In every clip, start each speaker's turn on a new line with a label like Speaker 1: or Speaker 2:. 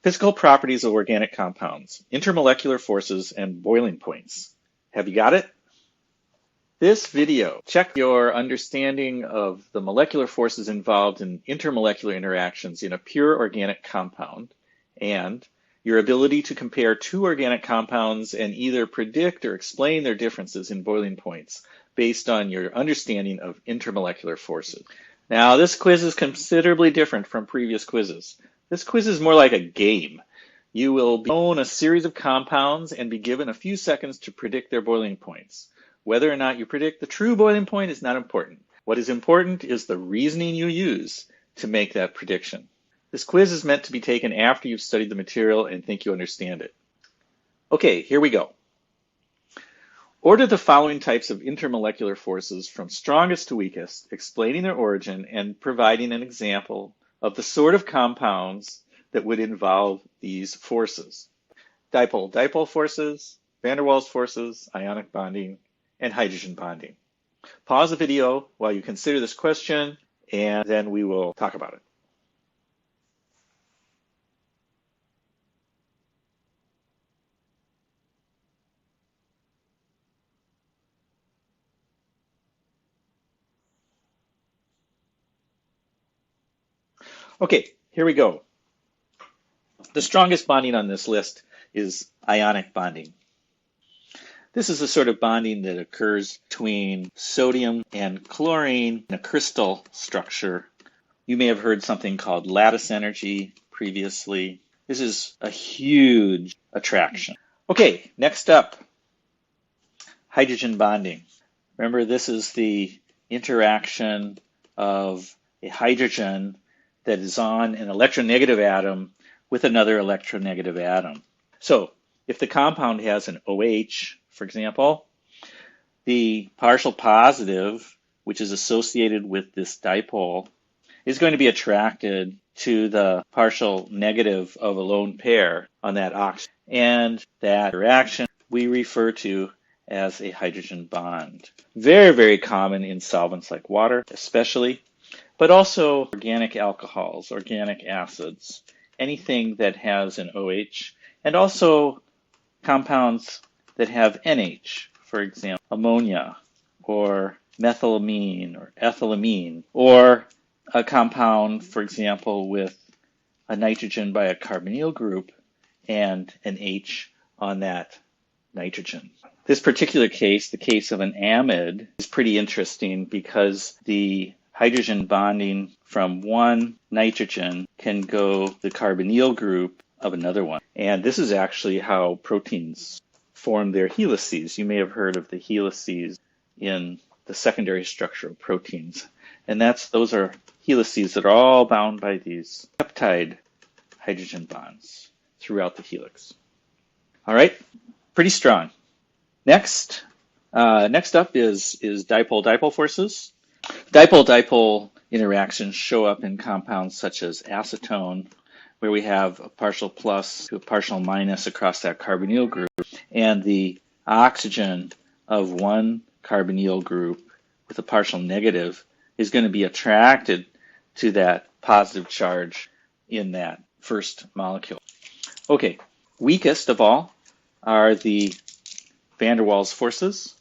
Speaker 1: Physical properties of organic compounds, intermolecular forces, and boiling points. Have you got it? This video checks your understanding of the molecular forces involved in intermolecular interactions in a pure organic compound and your ability to compare two organic compounds and either predict or explain their differences in boiling points based on your understanding of intermolecular forces. Now, this quiz is considerably different from previous quizzes. This quiz is more like a game. You will be shown a series of compounds and be given a few seconds to predict their boiling points. Whether or not you predict the true boiling point is not important. What is important is the reasoning you use to make that prediction. This quiz is meant to be taken after you've studied the material and think you understand it. Okay, here we go. Order the following types of intermolecular forces from strongest to weakest, explaining their origin and providing an example of the sort of compounds that would involve these forces. Dipole-dipole forces, van der Waals forces, ionic bonding, and hydrogen bonding. Pause the video while you consider this question, and then we will talk about it. Okay, here we go. The strongest bonding on this list is ionic bonding. This is the sort of bonding that occurs between sodium and chlorine in a crystal structure. You may have heard something called lattice energy previously. This is a huge attraction. Okay, next up, hydrogen bonding. Remember, this is the interaction of a hydrogen that is on an electronegative atom with another electronegative atom. So if the compound has an OH, for example, the partial positive, which is associated with this dipole, is going to be attracted to the partial negative of a lone pair on that oxygen. And that reaction we refer to as a hydrogen bond. Very, very common in solvents like water, especially, but also organic alcohols, organic acids, anything that has an OH, and also compounds that have NH, for example, ammonia, or methylamine, or ethylamine, or a compound, for example, with a nitrogen by a carbonyl group and an H on that nitrogen. This particular case, the case of an amide, is pretty interesting because the hydrogen bonding from one nitrogen can go the carbonyl group of another one. And this is actually how proteins form their helices. You may have heard of the helices in the secondary structure of proteins. And those are helices that are all bound by these peptide hydrogen bonds throughout the helix. All right, pretty strong. Next up is dipole-dipole forces. Dipole-dipole interactions show up in compounds such as acetone, where we have a partial plus to a partial minus across that carbonyl group, and the oxygen of one carbonyl group with a partial negative is going to be attracted to that positive charge in that first molecule. Okay, weakest of all are the van der Waals forces,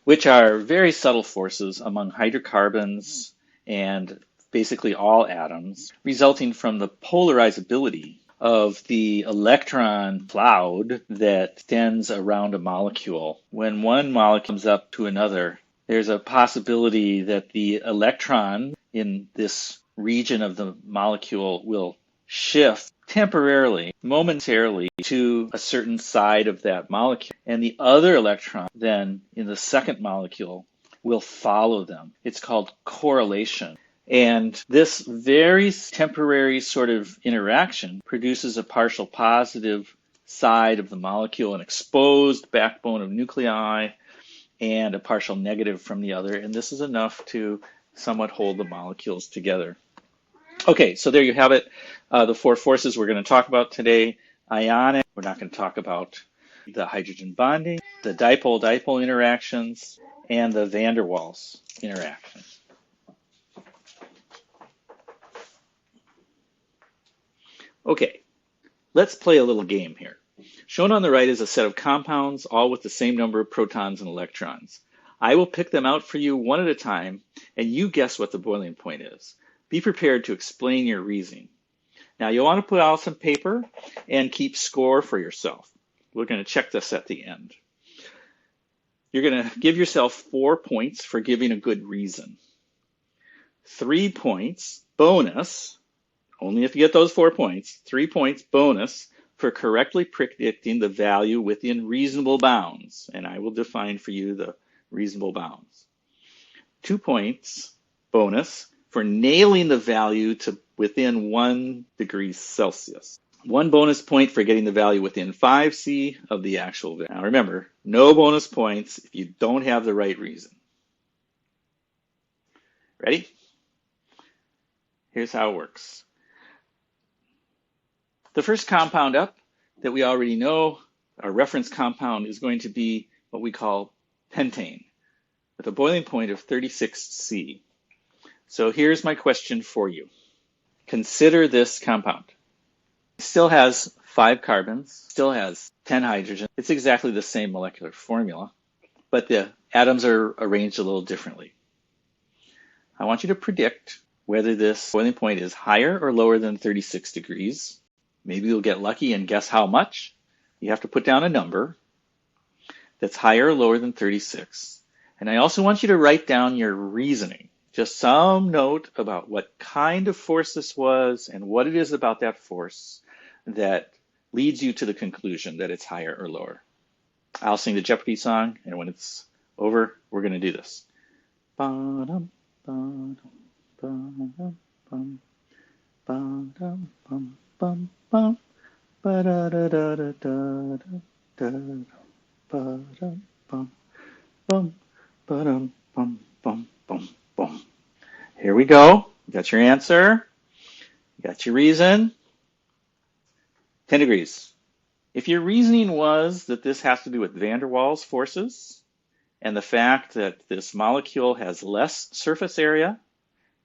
Speaker 1: which are very subtle forces among hydrocarbons and basically all atoms, resulting from the polarizability of the electron cloud that extends around a molecule. When one molecule comes up to another, there's a possibility that the electron in this region of the molecule will shift temporarily, momentarily, to a certain side of that molecule. And the other electron then in the second molecule will follow them. It's called correlation. And this very temporary sort of interaction produces a partial positive side of the molecule, an exposed backbone of nuclei, and a partial negative from the other. And this is enough to somewhat hold the molecules together. Okay, so there you have it. The four forces we're going to talk about today. Ionic, we're not going to talk about the hydrogen bonding, the dipole-dipole interactions, and the van der Waals interaction. Okay, Let's play a little game here. Shown on the right is a set of compounds, all with the same number of protons and electrons. I will pick them out for you one at a time, and you guess what the boiling point is. Be prepared to explain your reasoning. Now, you'll want to put out some paper and keep score for yourself. We're going to check this at the end. You're going to give yourself 4 points for giving a good reason. 3 points bonus, only if you get those 4 points, 3 points bonus for correctly predicting the value within reasonable bounds. And I will define for you the reasonable bounds. 2 points bonus for nailing the value to within 1 degree Celsius. 1 bonus point for getting the value within 5C of the actual value. Now remember, no bonus points if you don't have the right reason. Ready? Here's how it works. The first compound up that we already know, our reference compound, is going to be what we call pentane with a boiling point of 36C. So here's my question for you. Consider this compound. It still has 5 carbons, still has 10 hydrogen. It's exactly the same molecular formula, but the atoms are arranged a little differently. I want you to predict whether this boiling point is higher or lower than 36 degrees. Maybe you'll get lucky and guess how much. You have to put down a number that's higher or lower than 36. And I also want you to write down your reasoning. Just some note about what kind of force this was and what it is about that force that leads you to the conclusion that it's higher or lower. I'll sing the Jeopardy song, and when it's over, we're going to do this. Ba-dum, ba-dum, ba-dum, bum, ba-dum, bum, bum, bum, ba-da-da-da-da-da-da, ba-dum, bum, bum, ba-dum, bum, bum, bum, bum. Here we go. You got your answer. You got your reason. 10 degrees. If your reasoning was that this has to do with van der Waals forces and the fact that this molecule has less surface area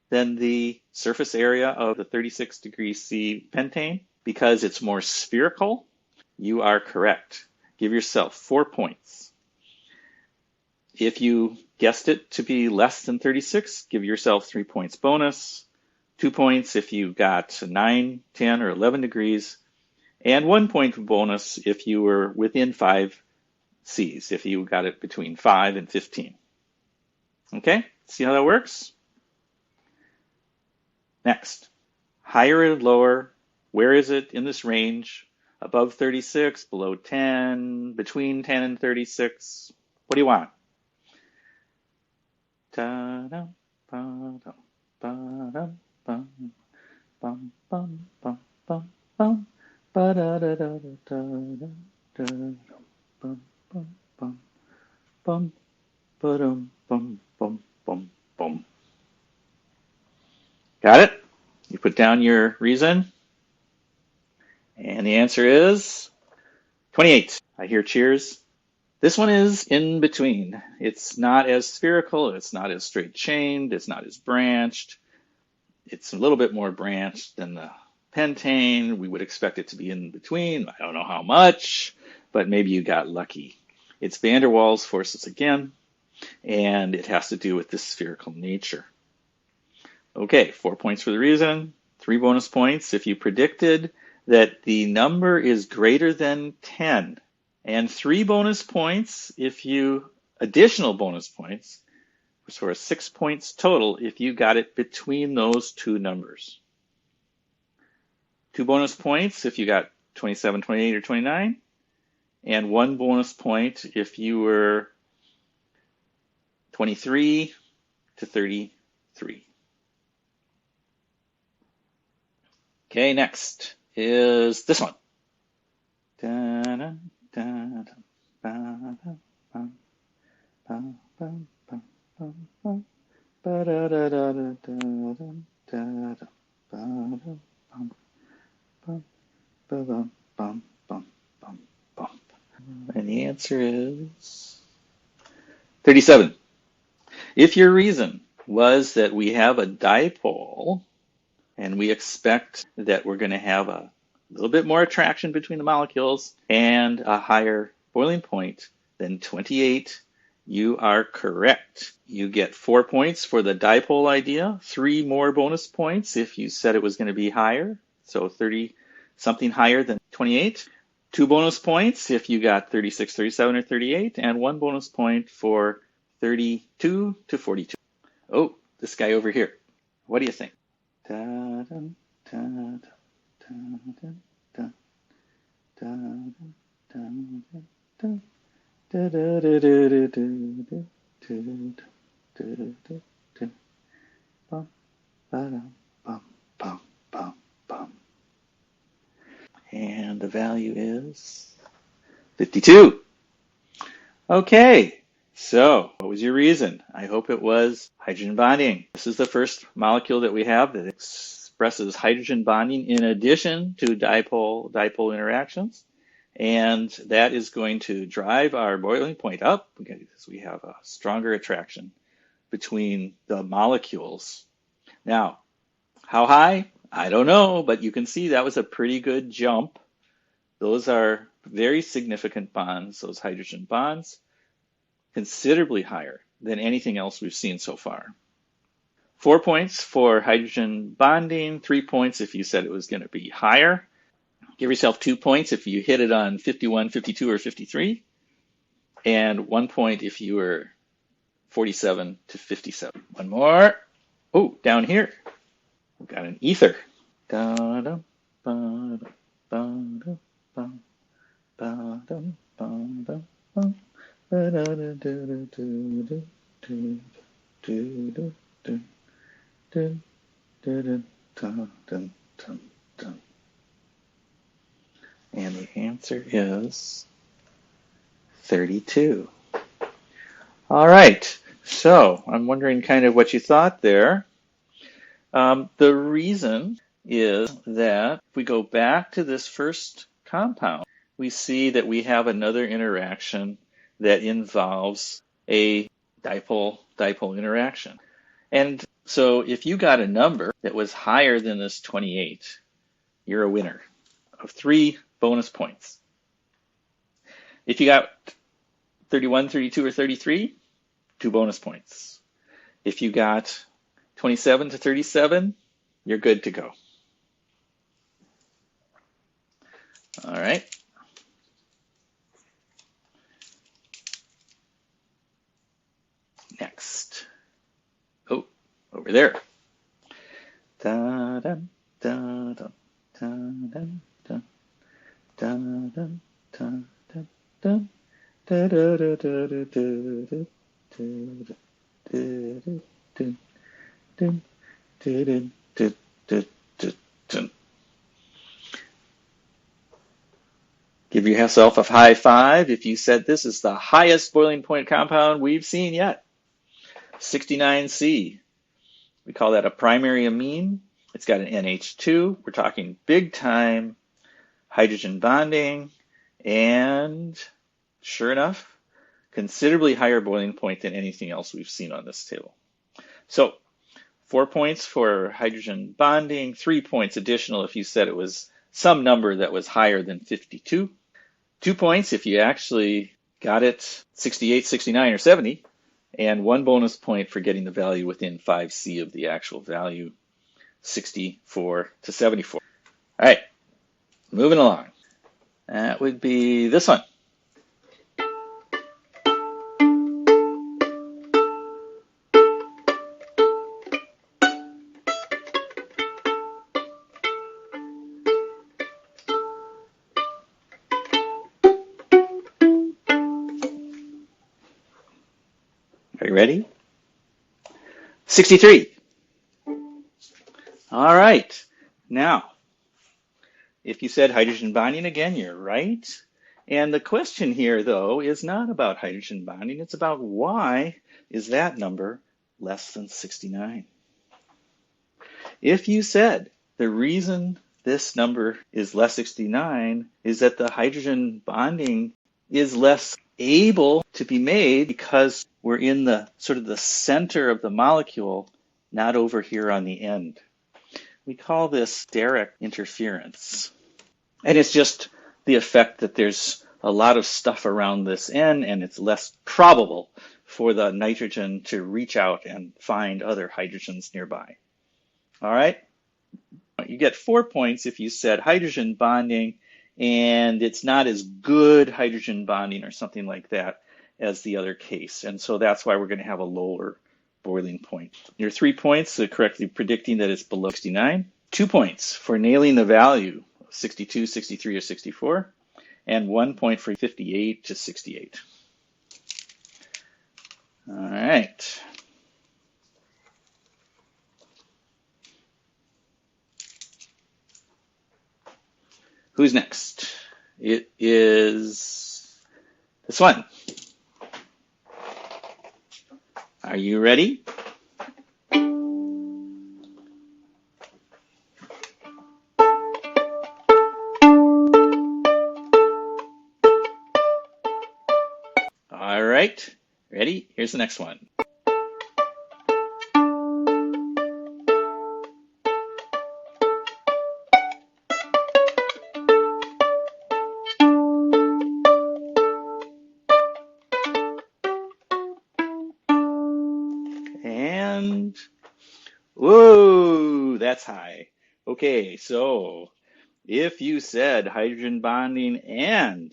Speaker 1: than the surface area of the 36 degree C pentane because it's more spherical, you are correct. Give yourself 4 points. If you guessed it to be less than 36, give yourself 3 points bonus, 2 points if you got 9, 10, or 11 degrees, and 1 point bonus if you were within 5 Cs, if you got it between 5 and 15. Okay, see how that works? Next, higher or lower, where is it in this range? Above 36, below 10, between 10 and 36? What do you want? Ta-dum, ba-dum, ba-dum, bum, bum, bum, bum, bum, bum. Ba-da-da-da-da-da-da-da, bum, bum, bum, bum, ba-dum, bum, bum, bum, bum. Got it? You put down your reason, and the answer is 28. I hear cheers. This one is in between. It's not as spherical, it's not as straight chained, it's not as branched. It's a little bit more branched than the pentane. We would expect it to be in between. I don't know how much, but maybe you got lucky. It's van der Waals forces again, and it has to do with this spherical nature. Okay, 4 points for the reason, 3 bonus points if you predicted that the number is greater than 10, and 3 bonus points if you, additional bonus points, for 6 points total if you got it between those 2 numbers. 2 bonus points if you got 27, 28, or 29, and 1 bonus point if you were 23 to 33. Okay, next is this one. And the answer is 37. If your reason was that we have a dipole and we expect that we're going to have a a little bit more attraction between the molecules, and a higher boiling point than 28. You are correct. You get 4 points for the dipole idea, 3 more bonus points if you said it was going to be higher, so 30 something higher than 28. 2 bonus points if you got 36, 37, or 38, and 1 bonus point for 32 to 42. Oh, this guy over here. What do you think? Da-dum, da-dum, da-dum, da-dum, da-dum, da-dum, da-dum. And the value is 52. Okay, so what was your reason? I hope it was hydrogen bonding. This is the first molecule that we have that expresses hydrogen bonding in addition to dipole interactions. And that is going to drive our boiling point up because we have a stronger attraction between the molecules. Now, how high? I don't know, but you can see that was a pretty good jump. Those are very significant bonds, those hydrogen bonds, considerably higher than anything else we've seen so far. 4 points for hydrogen bonding, 3 points if you said it was going to be higher. Give yourself 2 points if you hit it on 51, 52, or 53, and 1 point if you were 47 to 57. One more. Oh, down here, we've got an ether. And the answer is 32. All right, so I'm wondering kind of what you thought there. The reason is that if we go back to this first compound, we see that we have another interaction that involves a dipole interaction. And so if you got a number that was higher than this 28, you're a winner of 3 bonus points. If you got 31, 32, or 33, 2 bonus points. If you got 27 to 37, you're good to go. All right. Next. Oh, over there. Da-dum, da-dum, da-dum, da-dum, da-dum, da-dum, da-dum, da-da-da-da-da-da-da, da-da-da-da-da-da-da-da-da-da. Give yourself a high five if you said this is the highest boiling point compound we've seen yet. 69C. We call that a primary amine. It's got an NH2. We're talking big time hydrogen bonding, and sure enough, considerably higher boiling point than anything else we've seen on this table. So 4 points for hydrogen bonding, 3 points additional if you said it was some number that was higher than 52. 2 points if you actually got it 68, 69, or 70, and 1 bonus point for getting the value within 5C of the actual value, 64 to 74. All right, moving along. That would be this one. Are you ready? 63. All right. Now, if you said hydrogen bonding again, you're right. And the question here, though, is not about hydrogen bonding. It's about why is that number less than 69? If you said the reason this number is less 69 is that the hydrogen bonding is less able to be made because we're in the sort of the center of the molecule, not over here on the end. We call this steric interference. And it's just the effect that there's a lot of stuff around this N, and it's less probable for the nitrogen to reach out and find other hydrogens nearby. All right? You get 4 points if you said hydrogen bonding, and it's not as good hydrogen bonding or something like that as the other case. And so that's why we're going to have a lower boiling point. Your 3 points, correctly predicting that it's below 69. 2 points for nailing the value, 62, 63, or 64. And 1 point for 58 to 68. All right. Who's next? It is this one. Are you ready? All right. Ready? Here's the next one. And whoa, that's high. Okay, so if you said hydrogen bonding and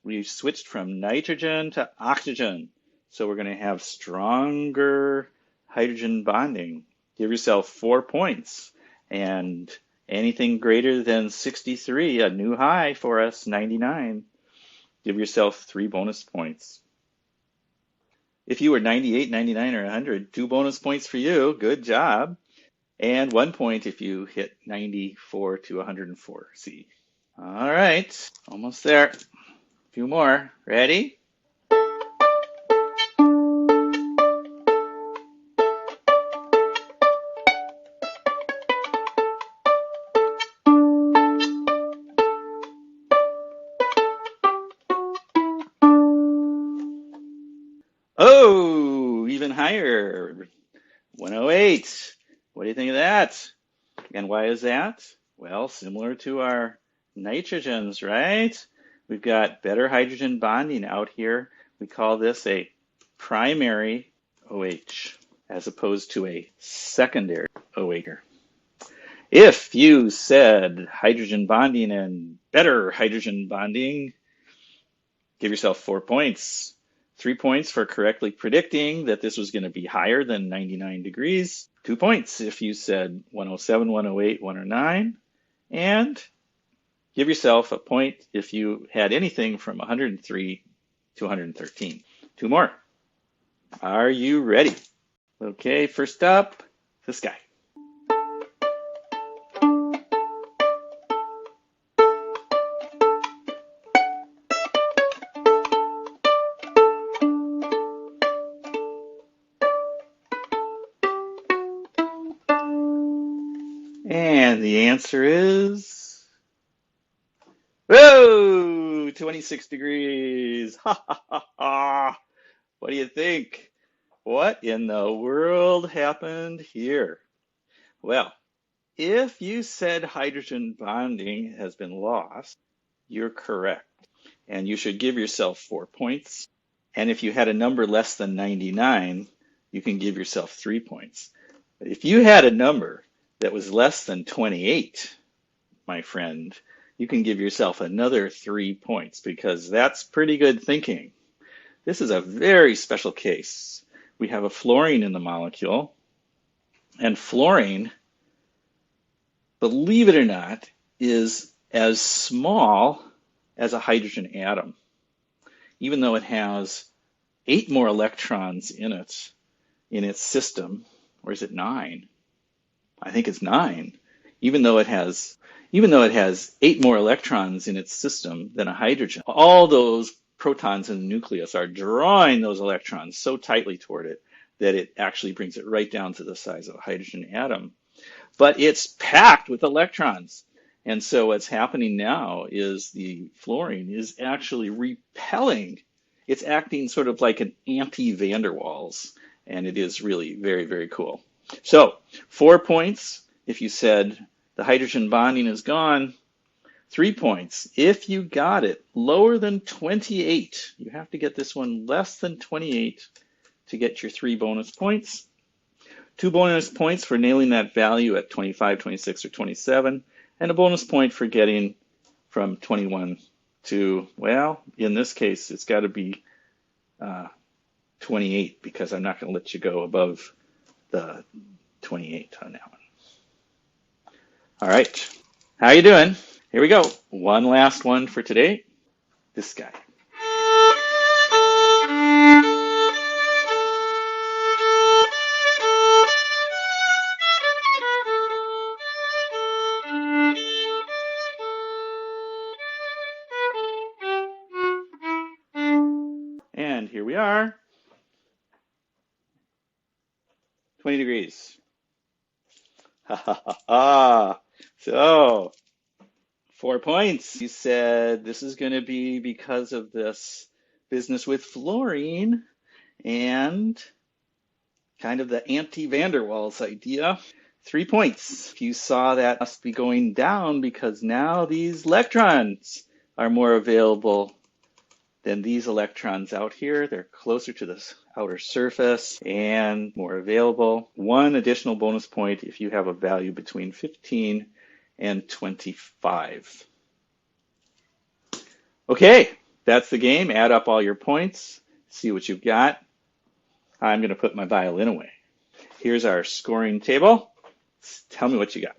Speaker 1: we switched from nitrogen to oxygen, so we're going to have stronger hydrogen bonding. Give yourself 4 points. And anything greater than 63, a new high for us, 99, give yourself 3 bonus points. If you were 98, 99, or 100, 2 bonus points for you. Good job. And 1 point if you hit 94 to 104. See? All right, almost there. A few more. Ready? Oh, even higher. 108. What do you think of that? And why is that? Well, similar to our nitrogens, right? We've got better hydrogen bonding out here. We call this a primary OH as opposed to a secondary OH. If you said hydrogen bonding and better hydrogen bonding, give yourself 4 points. 3 points for correctly predicting that this was going to be higher than 99 degrees. 2 points if you said 107, 108, 109. And give yourself a point if you had anything from 103 to 113. 2 more. Are you ready? Okay, first up, this guy. And the answer is, whoa, 26 degrees. Ha ha ha ha. What do you think? What in the world happened here? Well, if you said hydrogen bonding has been lost, you're correct. And you should give yourself 4 points. And if you had a number less than 99, you can give yourself 3 points. But if you had a number that was less than 28, my friend, you can give yourself another 3 points because that's pretty good thinking. This is a very special case. We have a fluorine in the molecule, and fluorine, believe it or not, is as small as a hydrogen atom, even though it has 8 more electrons in its system, or is it 9? I think it's 9. Even though it has 8 more electrons in its system than a hydrogen, all those protons in the nucleus are drawing those electrons so tightly toward it that it actually brings it right down to the size of a hydrogen atom. But it's packed with electrons. And so what's happening now is the fluorine is actually repelling. It's acting sort of like an anti-van der Waals, and it is really very, very cool. So 4 points if you said the hydrogen bonding is gone. 3 points. If you got it lower than 28, you have to get this one less than 28 to get your 3 bonus points. 2 bonus points for nailing that value at 25, 26, or 27, and a bonus point for getting from 21 to, well, in this case, it's got to be 28 because I'm not going to let you go above the 28 on that one. All right. How you doing? Here we go. One last one for today. This guy. And here we are. 20 degrees. Ha ha ha ha. So, 4 points. You said this is going to be because of this business with fluorine and kind of the anti-van der Waals idea. 3 points. If you saw that, must be going down because now these electrons are more available than these electrons out here. They're closer to the outer surface and more available. 1 additional bonus point if you have a value between 15 and 25. Okay, that's the game. Add up all your points, see what you've got. I'm going to put my violin away. Here's our scoring table. Tell me what you got.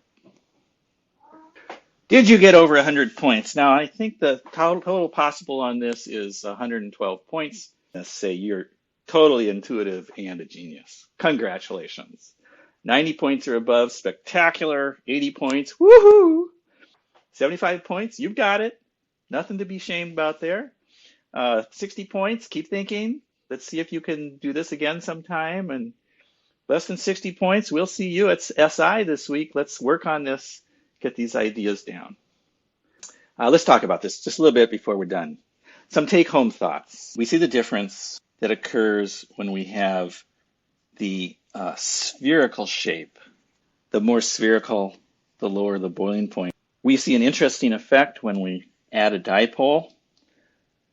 Speaker 1: Did you get over 100 points? Now, I think the total possible on this is 112 points. Let's say you're totally intuitive and a genius. Congratulations. 90 points or above, spectacular. 80 points, woohoo! 75 points, you've got it. Nothing to be shamed about there. 60 points, keep thinking. Let's see if you can do this again sometime. And less than 60 points, we'll see you at SI this week. Let's work on this, get these ideas down. Let's talk about this just a little bit before we're done. Some take-home thoughts. We see the difference that occurs when we have the spherical shape. The more spherical, the lower the boiling point. We see an interesting effect when we add a dipole.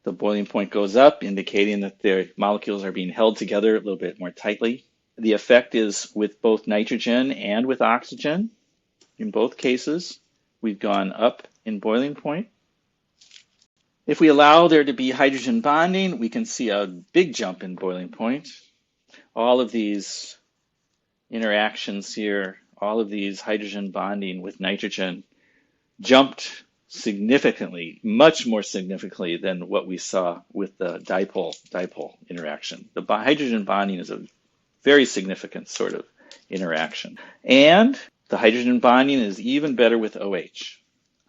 Speaker 1: The boiling point goes up, indicating that the molecules are being held together a little bit more tightly. The effect is with both nitrogen and with oxygen. In both cases, we've gone up in boiling point. If we allow there to be hydrogen bonding, we can see a big jump in boiling point. All of these interactions here, all of these hydrogen bonding with nitrogen jumped significantly, much more significantly than what we saw with the dipole interaction. The hydrogen bonding is a very significant sort of interaction. And the hydrogen bonding is even better with OH.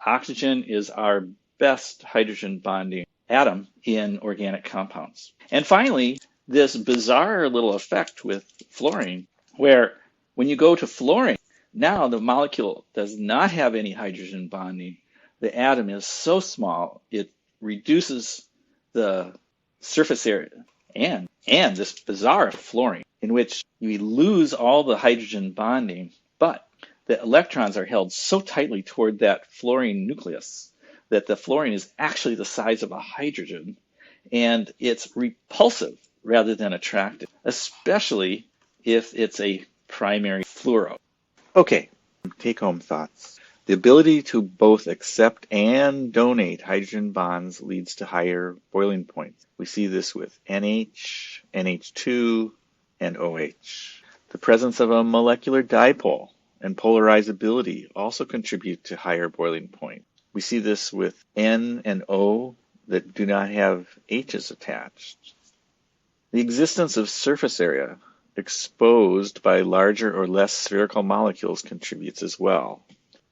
Speaker 1: Oxygen is our best hydrogen bonding atom in organic compounds. And finally, this bizarre little effect with fluorine, where when you go to fluorine, now the molecule does not have any hydrogen bonding. The atom is so small, it reduces the surface area. And this bizarre fluorine, in which we lose all the hydrogen bonding, but the electrons are held so tightly toward that fluorine nucleus that the fluorine is actually the size of a hydrogen, and it's repulsive rather than attractive, especially if it's a primary fluoro. Okay, take-home thoughts. The ability to both accept and donate hydrogen bonds leads to higher boiling points. We see this with NH, NH2, and OH. The presence of a molecular dipole and polarizability also contribute to higher boiling point. We see this with N and O that do not have H's attached. The existence of surface area exposed by larger or less spherical molecules contributes as well.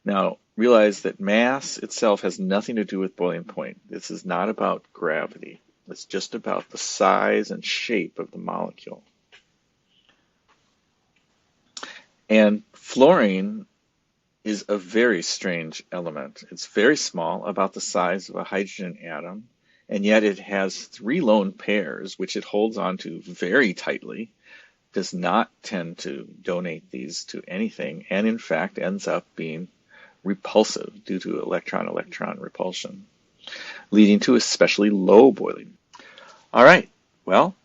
Speaker 1: Now, realize that mass itself has nothing to do with boiling point. This is not about gravity. It's just about the size and shape of the molecule. And fluorine is a very strange element. It's very small, about the size of a hydrogen atom, and yet it has 3 lone pairs, which it holds onto very tightly, does not tend to donate these to anything, and in fact ends up being repulsive due to electron-electron repulsion, leading to especially low boiling. All right, well,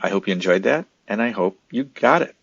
Speaker 1: I hope you enjoyed that, and I hope you got it.